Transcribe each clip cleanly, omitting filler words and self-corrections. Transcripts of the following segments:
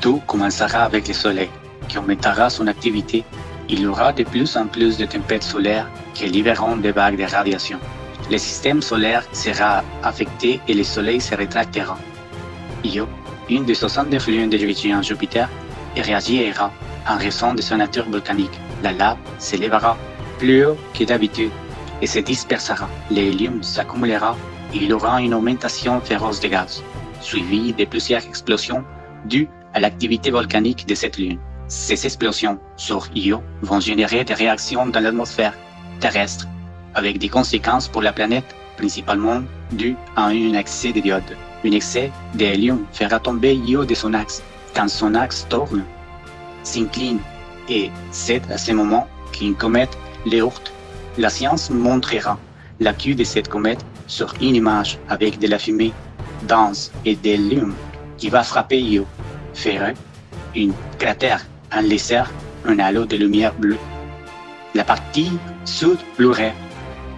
Tout commencera avec le Soleil, qui augmentera son activité. Il y aura de plus en plus de tempêtes solaires qui libéreront des vagues de radiation. Le système solaire sera affecté et le Soleil se rétractera. Io, une des 69 lunes de géant Jupiter, réagira en raison de sa nature volcanique. La lave s'élèvera plus haut que d'habitude et se dispersera. L'hélium s'accumulera et il y aura une augmentation féroce de gaz, suivie de plusieurs explosions dues à l'activité volcanique de cette lune. Ces explosions sur Io vont générer des réactions dans l'atmosphère terrestre, avec des conséquences pour la planète, principalement dues à un excès de diodes. Un excès d'hélium fera tomber Io de son axe. Quand son axe tourne, s'incline et c'est à ce moment qu'une comète le heurte. La science montrera la queue de cette comète sur une image avec de la fumée dense et de l'hélium qui va frapper Io, faire un cratère en laissant un halo de lumière bleue. La partie sud brûlera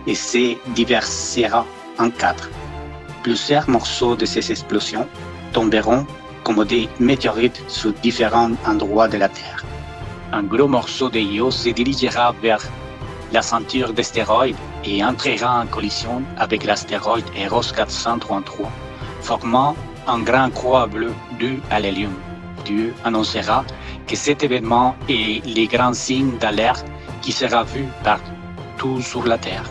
et se diversifiera en quatre. Plusieurs morceaux de ces explosions tomberont comme des météorites sur différents endroits de la Terre. Un gros morceau de Io se dirigera vers la ceinture d'astéroïdes et entrera en collision avec l'astéroïde Eros 433, formant un grand croix bleu dû à l'hélium. Dieu annoncera que cet événement est le grand signe d'alerte qui sera vu partout sur la Terre.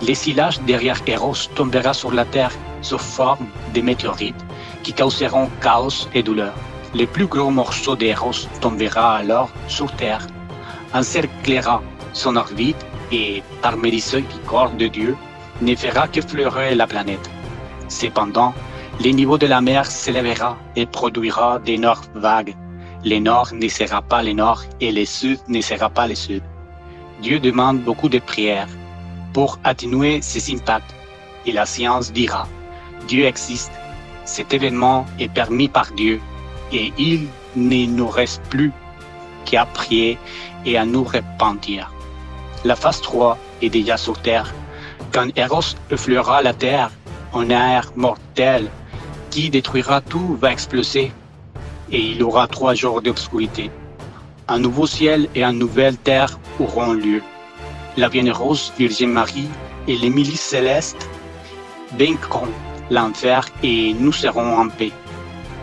Le silage derrière Eros tombera sur la Terre sous forme de météorites qui causeront chaos et douleur. Le plus gros morceau d'Eros tombera alors sur Terre, encerclera son orbite et, par miséricorde de Dieu, ne fera que fleurer la planète. Cependant, le niveau de la mer s'élèvera et produira d'énormes vagues. Le nord ne sera pas le nord et le sud ne sera pas le sud. Dieu demande beaucoup de prières pour atténuer ces impacts et la science dira: Dieu existe, cet événement est permis par Dieu et il ne nous reste plus qu'à prier et à nous repentir. La phase 3 est déjà sur Terre. Quand Eros effleurera la Terre, un air mortel qui détruira tout va exploser et il y aura 3 jours d'obscurité. Un nouveau ciel et une nouvelle terre auront lieu. La Bienheureuse Vierge Marie et les milices célestes vaincront l'enfer et nous serons en paix.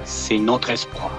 C'est notre espoir.